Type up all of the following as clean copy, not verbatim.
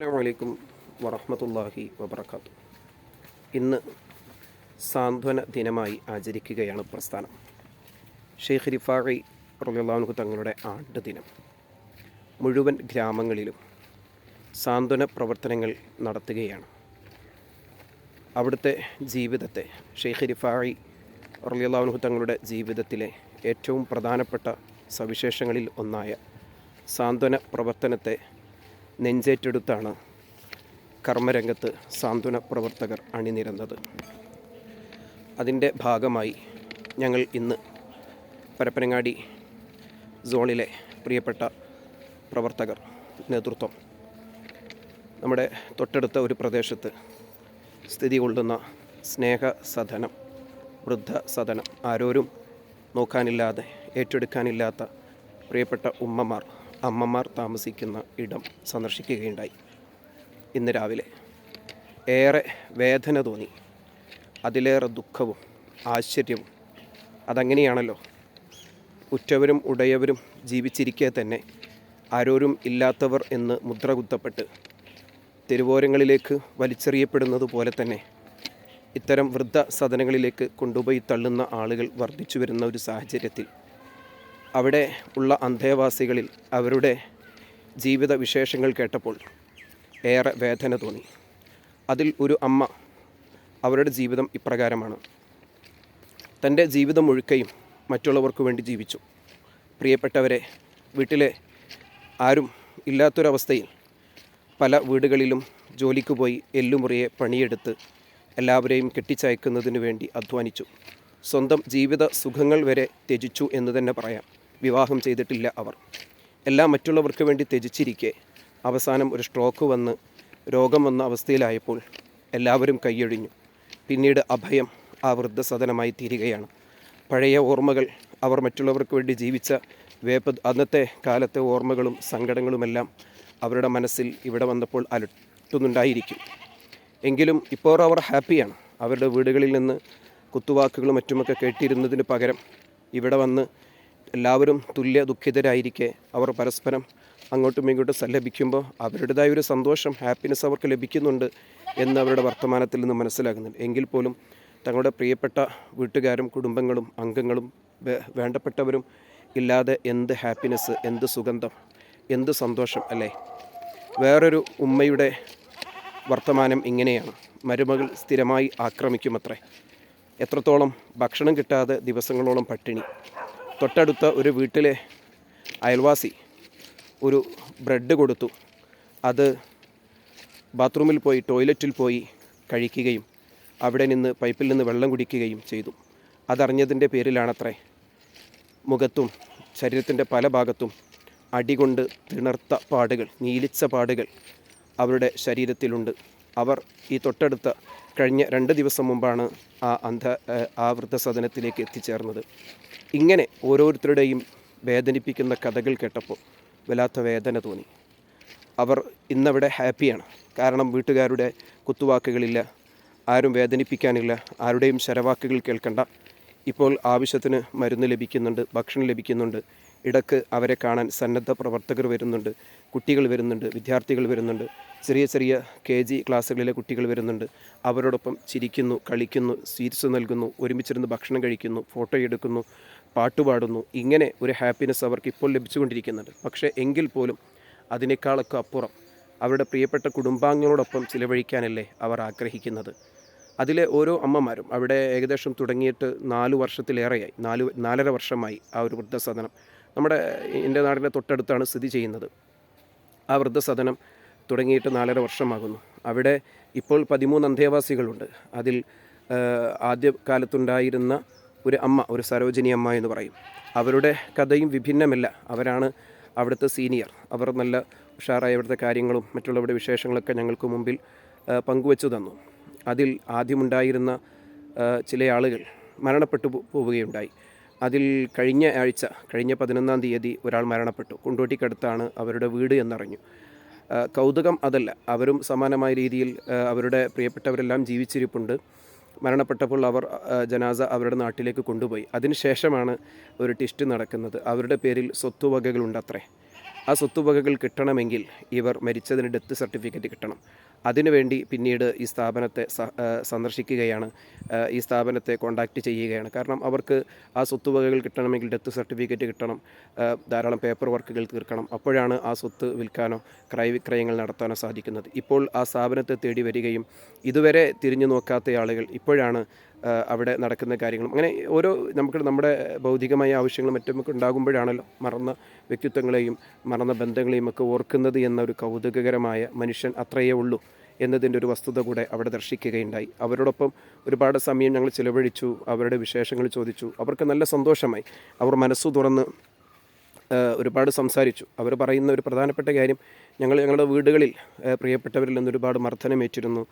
അസ്സലാമു വറഹ്മത്തുള്ളാഹി വബറകാതുഹു. ഇന്ന് സാന്ത്വന ദിനമായി ആചരിക്കുകയാണ് പ്രസ്ഥാനം. ഷെയ്ഖ് റിഫാഇ റളിയല്ലാഹു അൻഹു തങ്ങളുടെ ആണ്ട് ദിനം. മുഴുവൻ ഗ്രാമങ്ങളിലും സാന്ത്വന പ്രവർത്തനങ്ങൾ നടത്തുകയാണ്. അവിടുത്തെ ജീവിതത്തെ, ഷെയ്ഖ് റിഫാഇ റളിയല്ലാഹു അൻഹു തങ്ങളുടെ ജീവിതത്തിലെ ഏറ്റവും പ്രധാനപ്പെട്ട സവിശേഷങ്ങളിൽ ഒന്നായ സാന്ത്വന പ്രവർത്തനത്തെ നെഞ്ചേറ്റെടുത്താണ് കർമ്മരംഗത്ത് സാന്ത്വന പ്രവർത്തകർ അണിനിരന്നത്. അതിൻ്റെ ഭാഗമായി ഞങ്ങൾ ഇന്ന് പരപ്പനങ്ങാടി സോണിലെ പ്രിയപ്പെട്ട പ്രവർത്തകർ നേതൃത്വം നമ്മുടെ തൊട്ടടുത്ത ഒരു പ്രദേശത്ത് സ്ഥിതി കൊള്ളുന്ന സ്നേഹസദനം, വൃദ്ധസദനം, ആരോരും നോക്കാനില്ലാതെ ഏറ്റെടുക്കാനില്ലാത്ത പ്രിയപ്പെട്ട അമ്മമാർ താമസിക്കുന്ന ഇടം സന്ദർശിക്കുകയുണ്ടായി. ഇന്ന് രാവിലെ ഏറെ വേദന തോന്നി, അതിലേറെ ദുഃഖവും ആശ്ചര്യവും. അതങ്ങനെയാണല്ലോ, ഉറ്റവരും ഉടയവരും ജീവിച്ചിരിക്കെ തന്നെ ആരോരും ഇല്ലാത്തവർ എന്ന് മുദ്ര കുത്തപ്പെട്ട് തെരുവോരങ്ങളിലേക്ക് വലിച്ചെറിയപ്പെടുന്നത് പോലെ തന്നെ ഇത്തരം വൃദ്ധസദനങ്ങളിലേക്ക് കൊണ്ടുപോയി തള്ളുന്ന ആളുകൾ വർദ്ധിച്ചു വരുന്ന ഒരു സാഹചര്യത്തിൽ അവിടെ ഉള്ള അന്തേവാസികളിൽ അവരുടെ ജീവിത വിശേഷങ്ങൾ കേട്ടപ്പോൾ ഏറെ വേദന തോന്നി. അതിൽ ഒരു അമ്മ, അവരുടെ ജീവിതം ഇപ്രകാരമാണ്. തൻ്റെ ജീവിതം മുഴുക്കയും മറ്റുള്ളവർക്ക് വേണ്ടി ജീവിച്ചു. പ്രിയപ്പെട്ടവരെ വീട്ടിലെ ആരും ഇല്ലാത്തൊരവസ്ഥയിൽ പല വീടുകളിലും ജോലിക്ക് പോയി എല്ലുമുറിയെ പണിയെടുത്ത് എല്ലാവരെയും കെട്ടിച്ചയക്കുന്നതിന് വേണ്ടി അധ്വാനിച്ചു. സ്വന്തം ജീവിത സുഖങ്ങൾ വരെ ത്യജിച്ചു എന്ന് തന്നെ പറയാം. വിവാഹം ചെയ്തിട്ടില്ല അവർ. എല്ലാം മറ്റുള്ളവർക്ക് വേണ്ടി ത്യജിച്ചിരിക്കെ അവസാനം ഒരു സ്ട്രോക്ക് വന്ന് രോഗം വന്ന അവസ്ഥയിലായപ്പോൾ എല്ലാവരും കൈയൊഴിഞ്ഞു. പിന്നീട് അഭയം ആ വൃദ്ധസദനമായി തീരുകയാണ്. പഴയ ഓർമ്മകൾ, അവർ മറ്റുള്ളവർക്ക് വേണ്ടി ജീവിച്ച അന്നത്തെ കാലത്തെ ഓർമ്മകളും സങ്കടങ്ങളുമെല്ലാം അവരുടെ മനസ്സിൽ ഇവിടെ വന്നപ്പോൾ അലട്ടുന്നുണ്ടായിരിക്കും. എങ്കിലും ഇപ്പോൾ അവർ ഹാപ്പിയാണ്. അവരുടെ വീടുകളിൽ നിന്ന് കുത്തുവാക്കുകളും മറ്റുമൊക്കെ കേട്ടിരുന്നതിന് പകരം ഇവിടെ വന്ന് എല്ലാവരും തുല്യ ദുഃഖിതരായിരിക്കെ അവർ പരസ്പരം അങ്ങോട്ടും ഇങ്ങോട്ടും സല്ലപിക്കുമ്പോൾ അവരുടേതായ ഒരു സന്തോഷം, ഹാപ്പിനെസ് അവർക്ക് ലഭിക്കുന്നുണ്ട് എന്ന് അവരുടെ വർത്തമാനത്തിൽ നിന്ന് മനസ്സിലാകുന്നുണ്ട്. എങ്കിൽ പോലും തങ്ങളുടെ പ്രിയപ്പെട്ട വീട്ടുകാരും കുടുംബങ്ങളും അംഗങ്ങളും വേണ്ടപ്പെട്ടവരും ഇല്ലാതെ എന്ത് ഹാപ്പിനെസ്, എന്ത് സുഗന്ധം, എന്ത് സന്തോഷം അല്ലേ. വേറൊരു ഉമ്മയുടെ വർത്തമാനം ഇങ്ങനെയാണ്. മരുമകൾ സ്ഥിരമായി ആക്രമിക്കുമത്രേ. എത്രത്തോളം ഭക്ഷണം കിട്ടാതെ ദിവസങ്ങളോളം പട്ടിണി. തൊട്ടടുത്ത ഒരു വീട്ടിലെ അയൽവാസി ഒരു ബ്രെഡ് കൊടുത്തു. അത് ബാത്റൂമിൽ പോയി, ടോയ്ലറ്റിൽ പോയി കഴിക്കുകയും അവിടെ നിന്ന് പൈപ്പിൽ നിന്ന് വെള്ളം കുടിക്കുകയും ചെയ്തു. അതറിഞ്ഞതിൻ്റെ പേരിലാണത്രേ മുഖത്തും ശരീരത്തിൻ്റെ പല ഭാഗത്തും അടികൊണ്ട് തിണർത്ത പാടുകൾ, നീലിച്ച പാടുകൾ അവരുടെ ശരീരത്തിലുണ്ട്. അവർ ഈ തൊട്ടടുത്ത കഴിഞ്ഞ 2 ദിവസം മുമ്പാണ് ആ വൃദ്ധസദനത്തിലേക്ക് എത്തിച്ചേർന്നത്. ഇങ്ങനെ ഓരോരുത്തരുടെയും വേദനിപ്പിക്കുന്ന കഥകൾ കേട്ടപ്പോൾ വല്ലാത്ത വേദന തോന്നി. അവർ ഇന്നവിടെ ഹാപ്പിയാണ്. കാരണം വീട്ടുകാരുടെ കുത്തുവാക്കുകളില്ല, ആരും വേദനിപ്പിക്കാനില്ല, ആരുടെയും ശരവാക്കുകൾ കേൾക്കണ്ട. ഇപ്പോൾ ആവശ്യത്തിന് മരുന്ന് ലഭിക്കുന്നുണ്ട്, ഭക്ഷണം ലഭിക്കുന്നുണ്ട്. ഇടയ്ക്ക് അവരെ കാണാൻ സന്നദ്ധ പ്രവർത്തകർ വരുന്നുണ്ട്, കുട്ടികൾ വരുന്നുണ്ട്, വിദ്യാർത്ഥികൾ വരുന്നുണ്ട്, ചെറിയ ചെറിയ KG ക്ലാസ്സുകളിലെ കുട്ടികൾ വരുന്നുണ്ട്. അവരോടൊപ്പം ചിരിക്കുന്നു, കളിക്കുന്നു, സ്വീറ്റ്സ് നൽകുന്നു, ഒരുമിച്ചിരുന്ന് ഭക്ഷണം കഴിക്കുന്നു, ഫോട്ടോ എടുക്കുന്നു, പാട്ടുപാടുന്നു. ഇങ്ങനെ ഒരു ഹാപ്പിനെസ് അവർക്ക് ഇപ്പോൾ ലഭിച്ചുകൊണ്ടിരിക്കുന്നുണ്ട്. പക്ഷേ എങ്കിൽ പോലും അതിനേക്കാളൊക്കെ അപ്പുറം അവരുടെ പ്രിയപ്പെട്ട കുടുംബാംഗങ്ങളോടൊപ്പം ചിലവഴിക്കാനല്ലേ അവർ ആഗ്രഹിക്കുന്നത്. അതിലെ ഓരോ അമ്മമാരും അവിടെ ഏകദേശം തുടങ്ങിയിട്ട് 4 വർഷത്തിലേറെയായി, 4.5 വർഷമായി ആ ഒരു വൃദ്ധസദനം എൻ്റെ നാടിൻ്റെ തൊട്ടടുത്താണ് സ്ഥിതി ചെയ്യുന്നത്. ആ വൃദ്ധസദനം തുടങ്ങിയിട്ട് 4.5 വർഷമാകുന്നു. അവിടെ ഇപ്പോൾ 13 അന്തേവാസികളുണ്ട്. അതിൽ ആദ്യ കാലത്തുണ്ടായിരുന്ന ഒരു അമ്മ, ഒരു സരോജിനി അമ്മ എന്ന് പറയും. അവരുടെ കഥയും വിഭിന്നമല്ല. അവരാണ് അവിടുത്തെ സീനിയർ. അവർ നല്ല ഉഷാറായ അവിടുത്തെ കാര്യങ്ങളും മറ്റുള്ളവരുടെ വിശേഷങ്ങളൊക്കെ ഞങ്ങൾക്ക് മുമ്പിൽ പങ്കുവച്ചു തന്നു. അതിൽ ആദ്യമുണ്ടായിരുന്ന ചില ആളുകൾ മരണപ്പെട്ടു പോവുകയുണ്ടായി. അതിൽ കഴിഞ്ഞ 11-ാം തീയതി ഒരാൾ മരണപ്പെട്ടു. കൊണ്ടോട്ടിക്കടുത്താണ് അവരുടെ വീട് എന്നറിഞ്ഞു. കൗതുകം അതല്ല, അവരും സമാനമായ രീതിയിൽ അവരുടെ പ്രിയപ്പെട്ടവരെല്ലാം ജീവിച്ചിരിപ്പുണ്ട്. മരണപ്പെട്ടപ്പോൾ അവർ ജനാസ അവരുടെ നാട്ടിലേക്ക് കൊണ്ടുപോയി. അതിനുശേഷമാണ് ഒരു ട്വിസ്റ്റ് നടക്കുന്നത്. അവരുടെ പേരിൽ സ്വത്തുവകകളുണ്ടത്രേ. ആ സ്വത്തുവകകൾ കിട്ടണമെങ്കിൽ ഇവർ മരിച്ചതിന് ഡെത്ത് സർട്ടിഫിക്കറ്റ് കിട്ടണം. അതിനുവേണ്ടി പിന്നീട് ഈ സ്ഥാപനത്തെ സന്ദർശിക്കുകയാണ്, ഈ സ്ഥാപനത്തെ കോൺടാക്റ്റ് ചെയ്യുകയാണ്. കാരണം അവർക്ക് ആ സ്വത്തുവകകൾ കിട്ടണമെങ്കിൽ ഡെത്ത് സർട്ടിഫിക്കറ്റ് കിട്ടണം, ധാരാളം പേപ്പർ വർക്കുകൾ തീർക്കണം. അപ്പോഴാണ് ആ സ്വത്ത് വിൽക്കാനോ ക്രയവിക്രയങ്ങൾ നടത്താനോ സാധിക്കുന്നത്. ഇപ്പോൾ ആ സ്ഥാപനത്തെ തേടി വരികയും ഇതുവരെ തിരിഞ്ഞു നോക്കാത്ത ആളുകൾ ഇപ്പോഴാണ് അവിടെ നടക്കുന്ന കാര്യങ്ങളും അങ്ങനെ നമ്മുടെ ഭൗതികമായ ആവശ്യങ്ങളും മറ്റുമൊക്കെ ഉണ്ടാകുമ്പോഴാണല്ലോ മറന്ന വ്യക്തിത്വങ്ങളെയും മറന്ന ബന്ധങ്ങളെയും ഒക്കെ ഓർക്കുന്നത് എന്നൊരു കൗതുകകരമായ മനുഷ്യൻ അത്രയേ ഉള്ളൂ എന്നതിൻ്റെ ഒരു വസ്തുത കൂടെ അവിടെ ദർശിക്കുകയുണ്ടായി. അവരോടൊപ്പം ഒരുപാട് സമയം ഞങ്ങൾ ചിലവഴിച്ചു, അവരുടെ വിശേഷങ്ങൾ ചോദിച്ചു. അവർക്ക് നല്ല സന്തോഷമായി. അവർ മനസ്സു തുറന്ന് ഒരുപാട് സംസാരിച്ചു. അവർ പറയുന്ന ഒരു പ്രധാനപ്പെട്ട കാര്യം, ഞങ്ങളുടെ വീടുകളിൽ പ്രിയപ്പെട്ടവരിൽ നിന്ന് ഒരുപാട് മർദ്ദനമേറ്റിരുന്നു,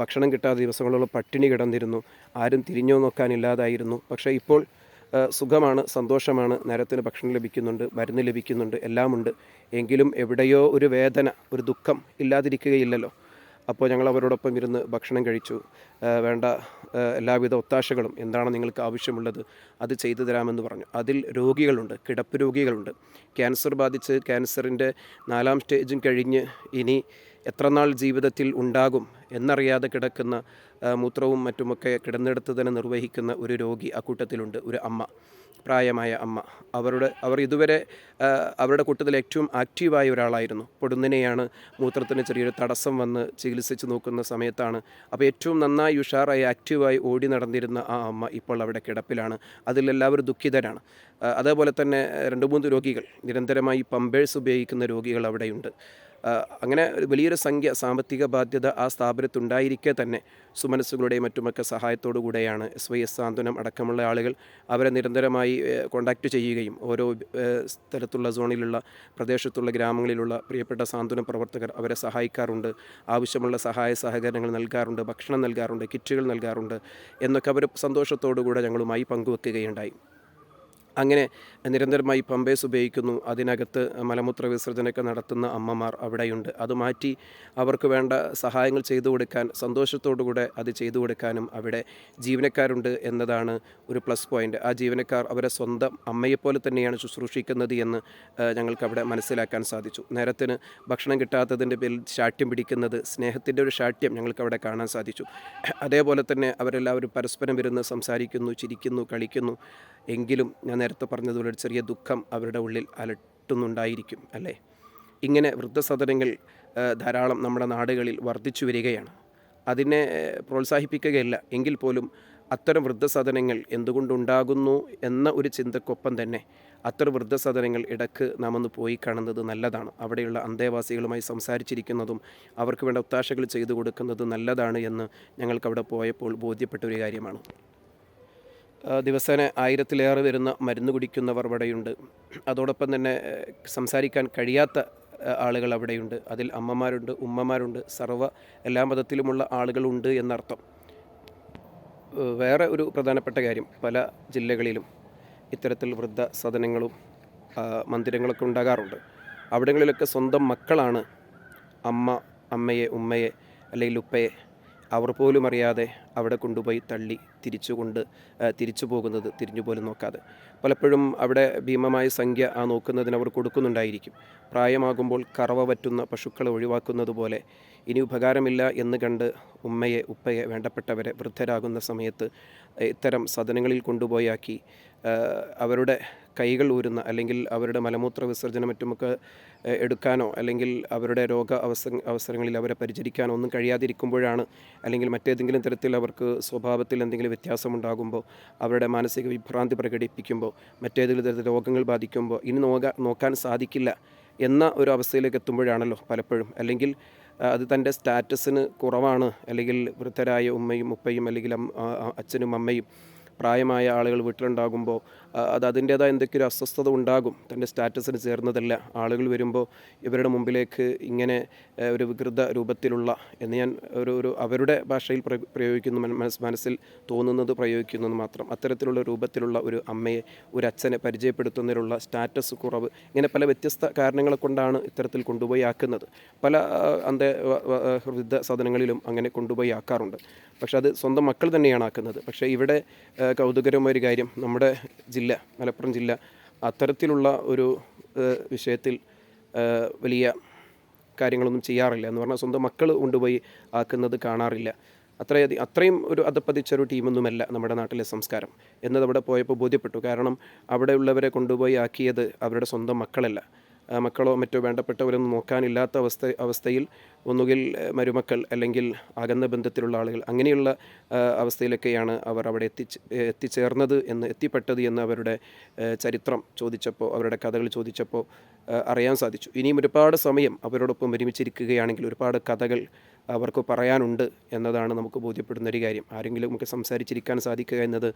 ഭക്ഷണം കിട്ടാതെ ദിവസങ്ങളോളം പട്ടിണി കിടന്നിരുന്നു, ആരും തിരിഞ്ഞോ നോക്കാനില്ലാതായിരുന്നു. പക്ഷേ ഇപ്പോൾ സുഖമാണ്, സന്തോഷമാണ്, നേരത്തിന് ഭക്ഷണം ലഭിക്കുന്നുണ്ട്, മരുന്ന് ലഭിക്കുന്നുണ്ട്, എല്ലാമുണ്ട്. എങ്കിലും എവിടെയോ ഒരു വേദന, ഒരു ദുഃഖം ഇല്ലാതിരിക്കുകയില്ലല്ലോ. അപ്പോൾ ഞങ്ങൾ അവരോടൊപ്പം ഇരുന്ന് ഭക്ഷണം കഴിച്ചു. വേണ്ട എല്ലാവിധ ഒത്താശകളും എന്താണ് നിങ്ങൾക്ക് ആവശ്യമുള്ളത് അത് ചെയ്തു തരാമെന്ന് പറഞ്ഞു. അതിൽ രോഗികളുണ്ട്, കിടപ്പ് രോഗികളുണ്ട്, ക്യാൻസർ ബാധിച്ച് ക്യാൻസറിൻ്റെ 4ാം സ്റ്റേജും കഴിഞ്ഞ് ഇനി എത്ര നാൾ ജീവിതത്തിൽ ഉണ്ടാകും എന്നറിയാതെ കിടക്കുന്ന, മൂത്രവും മറ്റുമൊക്കെ കിടന്നെടുത്ത് തന്നെ നിർവഹിക്കുന്ന ഒരു രോഗി അക്കൂട്ടത്തിലുണ്ട്. ഒരു അമ്മ, പ്രായമായ അമ്മ. അവർ ഇതുവരെ അവരുടെ കൂട്ടത്തിൽ ഏറ്റവും ആക്റ്റീവായ ഒരാളായിരുന്നു. പൊടുന്നനെയാണ് മൂത്രത്തിന് ചെറിയൊരു തടസ്സം വന്ന് ചികിത്സിച്ച് നോക്കുന്ന സമയത്താണ്. അപ്പോൾ ഏറ്റവും നന്നായി ഉഷാറായി ആക്റ്റീവായി ഓടി നടന്നിരുന്ന ആ അമ്മ ഇപ്പോൾ അവിടെ കിടപ്പിലാണ്. അതിലെല്ലാവരും ദുഃഖിതരാണ്. അതേപോലെ തന്നെ 2-3 രോഗികൾ, നിരന്തരമായി പമ്പേഴ്സ് ഉപയോഗിക്കുന്ന രോഗികൾ അവിടെയുണ്ട്. അങ്ങനെ വലിയൊരു സംഖ്യ സാമ്പത്തിക ബാധ്യത ആ സ്ഥാപനത്തുണ്ടായിരിക്കെ തന്നെ സുമനസ്സുകളുടെയും മറ്റുമൊക്കെ സഹായത്തോടു കൂടെയാണ് SYS സാന്ത്വനം അടക്കമുള്ള ആളുകൾ അവരെ നിരന്തരമായി കോൺടാക്റ്റ് ചെയ്യുകയും ഓരോ സ്ഥലത്തുള്ള സോണിലുള്ള പ്രദേശത്തുള്ള ഗ്രാമങ്ങളിലുള്ള പ്രിയപ്പെട്ട സാന്ത്വന പ്രവർത്തകർ അവരെ സഹായിക്കാറുണ്ട്, ആവശ്യമുള്ള സഹായ സഹകരണങ്ങൾ നൽകാറുണ്ട്, ഭക്ഷണം നൽകാറുണ്ട്, കിറ്റുകൾ നൽകാറുണ്ട് എന്നൊക്കെ അവർ സന്തോഷത്തോടു കൂടെ ഞങ്ങളുമായി പങ്കുവെക്കുകയുണ്ടായി. അങ്ങനെ നിരന്തരമായി പമ്പേഴ്സ് ഉപയോഗിക്കുന്നു. അതിനകത്ത് മലമൂത്ര വിസർജനമൊക്കെ നടത്തുന്ന അമ്മമാർ അവിടെയുണ്ട്. അത് മാറ്റി അവർക്ക് വേണ്ട സഹായങ്ങൾ ചെയ്തു കൊടുക്കാൻ, സന്തോഷത്തോടുകൂടെ അത് ചെയ്തു കൊടുക്കാനും അവിടെ ജീവനക്കാരുണ്ട് എന്നതാണ് ഒരു പ്ലസ് പോയിൻ്റ്. ആ ജീവനക്കാർ അവരെ സ്വന്തം അമ്മയെപ്പോലെ തന്നെയാണ് ശുശ്രൂഷിക്കുന്നത് എന്ന് ഞങ്ങൾക്കവിടെ മനസ്സിലാക്കാൻ സാധിച്ചു. നേരത്തിന് ഭക്ഷണം കിട്ടാത്തതിൻ്റെ പേരിൽ ശാഠ്യം പിടിക്കുന്നത്, സ്നേഹത്തിൻ്റെ ഒരു ശാഠ്യം ഞങ്ങൾക്കവിടെ കാണാൻ സാധിച്ചു. അതേപോലെ തന്നെ അവരെല്ലാവരും പരസ്പരം ഇരുന്ന് സംസാരിക്കുന്നു, ചിരിക്കുന്നു, കളിക്കുന്നു. എങ്കിലും ഞാൻ നേരത്തെ പറഞ്ഞതുപോലെ ഒരു ചെറിയ ദുഃഖം അവരുടെ ഉള്ളിൽ അലട്ടുന്നുണ്ടായിരിക്കും അല്ലേ. ഇങ്ങനെ വൃദ്ധസദനങ്ങൾ ധാരാളം നമ്മുടെ നാടുകളിൽ വർദ്ധിച്ചു വരികയാണ്. അതിനെ പ്രോത്സാഹിപ്പിക്കുകയല്ല, എങ്കിൽ പോലും അത്തരം വൃദ്ധസദനങ്ങൾ എന്തുകൊണ്ടുണ്ടാകുന്നു എന്ന ഒരു ചിന്തക്കൊപ്പം തന്നെ അത്തരം വൃദ്ധസദനങ്ങൾ ഇടയ്ക്ക് നാം ഒന്ന് പോയി കാണുന്നത് നല്ലതാണ്. അവിടെയുള്ള അന്തേവാസികളുമായി സംസാരിച്ചിരിക്കുന്നതും അവർക്ക് വേണ്ട ഒത്താശകൾ ചെയ്തു കൊടുക്കുന്നത് നല്ലതാണ് എന്ന് ഞങ്ങൾക്കവിടെ പോയപ്പോൾ ബോധ്യപ്പെട്ട ഒരു കാര്യമാണ്. ദിവസേന 1000-ലേറെ വരുന്ന മരുന്ന് കുടിക്കുന്നവർ അവിടെയുണ്ട്. അതോടൊപ്പം തന്നെ സംസാരിക്കാൻ കഴിയാത്ത ആളുകൾ അവിടെയുണ്ട്. അതിൽ അമ്മമാരുണ്ട്, ഉമ്മമാരുണ്ട്, എല്ലാ മതത്തിലുമുള്ള ആളുകളുണ്ട് എന്നർത്ഥം. വേറെ ഒരു പ്രധാനപ്പെട്ട കാര്യം, പല ജില്ലകളിലും ഇത്തരത്തിൽ വൃദ്ധസദനങ്ങളും മന്ദിരങ്ങളൊക്കെ ഉണ്ടാകാറുണ്ട്. അവിടങ്ങളിലൊക്കെ സ്വന്തം മക്കളാണ് അമ്മയെ, ഉമ്മയെ അല്ലെങ്കിൽ ഉപ്പയെ അവർ പോലും അറിയാതെ അവിടെ കൊണ്ടുപോയി തള്ളി തിരിച്ചു പോകുന്നത്, തിരിഞ്ഞു പോലും നോക്കാതെ. പലപ്പോഴും അവിടെ ഭീമമായ സംഖ്യ ആ നോക്കുന്നതിന് അവർ കൊടുക്കുന്നുണ്ടായിരിക്കും. പ്രായമാകുമ്പോൾ കറവ പറ്റുന്ന പശുക്കളെ ഒഴിവാക്കുന്നത് പോലെ ഇനി ഉപകാരമില്ല എന്ന് കണ്ട് ഉമ്മയെ, ഉപ്പയെ, വേണ്ടപ്പെട്ടവരെ വൃദ്ധരാകുന്ന സമയത്ത് ഇത്തരം സദനങ്ങളിൽ കൊണ്ടുപോയാക്കി അവരുടെ കൈകൾ ഊരുന്ന, അല്ലെങ്കിൽ അവരുടെ മലമൂത്ര വിസർജനം മറ്റുമൊക്കെ എടുക്കാനോ അല്ലെങ്കിൽ അവരുടെ അവസരങ്ങളിൽ അവരെ പരിചരിക്കാനോ ഒന്നും കഴിയാതിരിക്കുമ്പോഴാണ്, അല്ലെങ്കിൽ മറ്റേതെങ്കിലും തരത്തിൽ അവർക്ക് സ്വഭാവത്തിൽ എന്തെങ്കിലും വ്യത്യാസമുണ്ടാകുമ്പോൾ, അവരുടെ മാനസിക വിഭ്രാന്തി പ്രകടിപ്പിക്കുമ്പോൾ, മറ്റേതെങ്കിലും തരത്തിൽ രോഗങ്ങൾ ബാധിക്കുമ്പോൾ ഇനി നോക്കാൻ സാധിക്കില്ല എന്ന ഒരു അവസ്ഥയിലേക്ക് എത്തുമ്പോഴാണല്ലോ പലപ്പോഴും, അല്ലെങ്കിൽ അത് തൻ്റെ സ്റ്റാറ്റസിന് കുറവാണ്, അല്ലെങ്കിൽ വൃദ്ധരായ ഉമ്മയും ഉപ്പയും അല്ലെങ്കിൽ അച്ഛനും അമ്മയും പ്രായമായ ആളുകൾ വീട്ടിലുണ്ടാകുമ്പോൾ അത് അതിൻ്റേതായ എന്തൊക്കെ ഒരു അസ്വസ്ഥത ഉണ്ടാകും. തൻ്റെ സ്റ്റാറ്റസിന് ചേർന്നതല്ല. ആളുകൾ വരുമ്പോൾ ഇവരുടെ മുമ്പിലേക്ക് ഇങ്ങനെ ഒരു വികൃത രൂപത്തിലുള്ള എന്ന് ഞാൻ ഒരു അവരുടെ ഭാഷയിൽ പ്രയോഗിക്കുന്നു, മനസ്സിൽ തോന്നുന്നത് പ്രയോഗിക്കുന്നത് മാത്രം, അത്തരത്തിലുള്ള രൂപത്തിലുള്ള ഒരു അമ്മയെ, ഒരു അച്ഛനെ പരിചയപ്പെടുത്തുന്നതിനുള്ള സ്റ്റാറ്റസ് കുറവ്, ഇങ്ങനെ പല വ്യത്യസ്ത കാരണങ്ങളെ കൊണ്ടാണ് ഇത്തരത്തിൽ കൊണ്ടുപോയി ആക്കുന്നത്. പല വൃദ്ധ സദനങ്ങളിലും അങ്ങനെ കൊണ്ടുപോയി ആക്കാറുണ്ട്. പക്ഷെ അത് സ്വന്തം മക്കൾ തന്നെയാണ് ആക്കുന്നത്. പക്ഷേ ഇവിടെ കൗതുകരമായൊരു കാര്യം, നമ്മുടെ ജില്ല, മലപ്പുറം ജില്ല അത്തരത്തിലുള്ള ഒരു വിഷയത്തിൽ വലിയ കാര്യങ്ങളൊന്നും ചെയ്യാറില്ല. എന്ന് പറഞ്ഞാൽ സ്വന്തം മക്കൾ കൊണ്ടുപോയി ആക്കുന്നത് കാണാറില്ല. അത്രയും ഒരു അധപ്പതിച്ചൊരു ടീമൊന്നുമല്ല നമ്മുടെ നാട്ടിലെ സംസ്കാരം എന്നത് അവിടെ പോയപ്പോൾ ബോധ്യപ്പെട്ടു. കാരണം അവിടെയുള്ളവരെ കൊണ്ടുപോയി ആക്കിയത് അവരുടെ സ്വന്തം മക്കളല്ല. മക്കളോ മറ്റോ വേണ്ടപ്പെട്ടവരൊന്നും നോക്കാനില്ലാത്ത അവസ്ഥയിൽ ഒന്നുകിൽ മരുമക്കൾ അല്ലെങ്കിൽ അകന്ന ബന്ധത്തിലുള്ള ആളുകൾ അങ്ങനെയുള്ള അവസ്ഥയിലൊക്കെയാണ് അവർ അവിടെ എത്തിപ്പെട്ടത് എന്ന് അവരുടെ ചരിത്രം ചോദിച്ചപ്പോൾ, അവരുടെ കഥകൾ ചോദിച്ചപ്പോൾ അറിയാൻ സാധിച്ചു. ഇനിയും ഒരുപാട് സമയം അവരോടൊപ്പം ഒരുമിച്ചിരിക്കുകയാണെങ്കിൽ ഒരുപാട് കഥകൾ അവർക്ക് പറയാനുണ്ട് എന്നതാണ് നമുക്ക് ബോധ്യപ്പെടുന്ന ഒരു കാര്യം. ആരെങ്കിലും നമുക്ക് സംസാരിച്ചിരിക്കാൻ സാധിക്കുക എന്നത്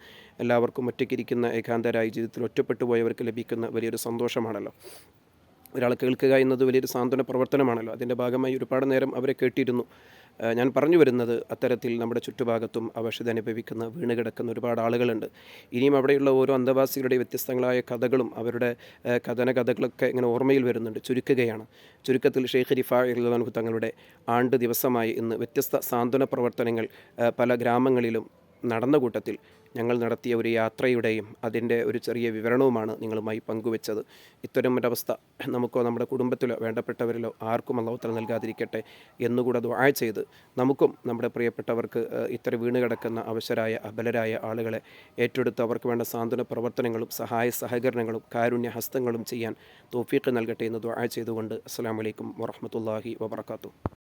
എല്ലാവർക്കും ഒറ്റയ്ക്കിരിക്കുന്ന ഏകാന്തരായി ജീവിതത്തിൽ ഒറ്റപ്പെട്ടു പോയവർക്ക് ലഭിക്കുന്ന വലിയൊരു സന്തോഷമാണല്ലോ. ഒരാൾ കേൾക്കുക എന്നത് വലിയൊരു സാന്ത്വന പ്രവർത്തനമാണല്ലോ. അതിൻ്റെ ഭാഗമായി ഒരുപാട് നേരം അവരെ കേട്ടിരുന്നു. ഞാൻ പറഞ്ഞു വരുന്നത്, അത്തരത്തിൽ നമ്മുടെ ചുറ്റുഭാഗത്തും അവശത അനുഭവിക്കുന്ന വീണ് കിടക്കുന്ന ഒരുപാട് ആളുകളുണ്ട്. ഇനിയും അവിടെയുള്ള ഓരോ അന്തവാസികളുടെ വ്യത്യസ്തങ്ങളായ കഥകളും അവരുടെ കഥകളൊക്കെ ഇങ്ങനെ ഓർമ്മയിൽ വരുന്നുണ്ട്. ചുരുക്കത്തിൽ ഷെയ്ഖ് റിഫാഇ റളിയല്ലാഹു അൻഹു തങ്ങളുടെ ആണ്ട് ദിവസമായി ഇന്ന് വ്യത്യസ്ത സാന്ത്വന പ്രവർത്തനങ്ങൾ പല ഗ്രാമങ്ങളിലും നടന്ന കൂട്ടത്തിൽ ഞങ്ങൾ നടത്തിയ ഒരു യാത്രയുടെയും അതിൻ്റെ ഒരു ചെറിയ വിവരണവുമാണ് നിങ്ങളുമായി പങ്കുവെച്ചത്. ഇത്തരം ഒരവസ്ഥ നമുക്കോ നമ്മുടെ കുടുംബത്തിലോ വേണ്ടപ്പെട്ടവരിലോ ആർക്കും അല്ലാഹു തആല നൽകാതിരിക്കട്ടെ എന്നുകൂടെ ദുആ ചെയ്ത് നമുക്കും നമ്മുടെ പ്രിയപ്പെട്ടവർക്ക് ഇത്തരം വീണ് കിടക്കുന്ന അവശരായ അബലരായ ആളുകളെ ഏറ്റെടുത്ത് അവർക്ക് വേണ്ട സാന്ത്വന പ്രവർത്തനങ്ങളും സഹായ സഹകരണങ്ങളും കാരുണ്യ ഹസ്തങ്ങളും ചെയ്യാൻ തൗഫീഖ് നൽകട്ടെ എന്ന് ദുആ ചെയ്തുകൊണ്ട് അസ്സലാമു അലൈക്കും വറഹ്മത്തുള്ളാഹി വബറകാതുഹു.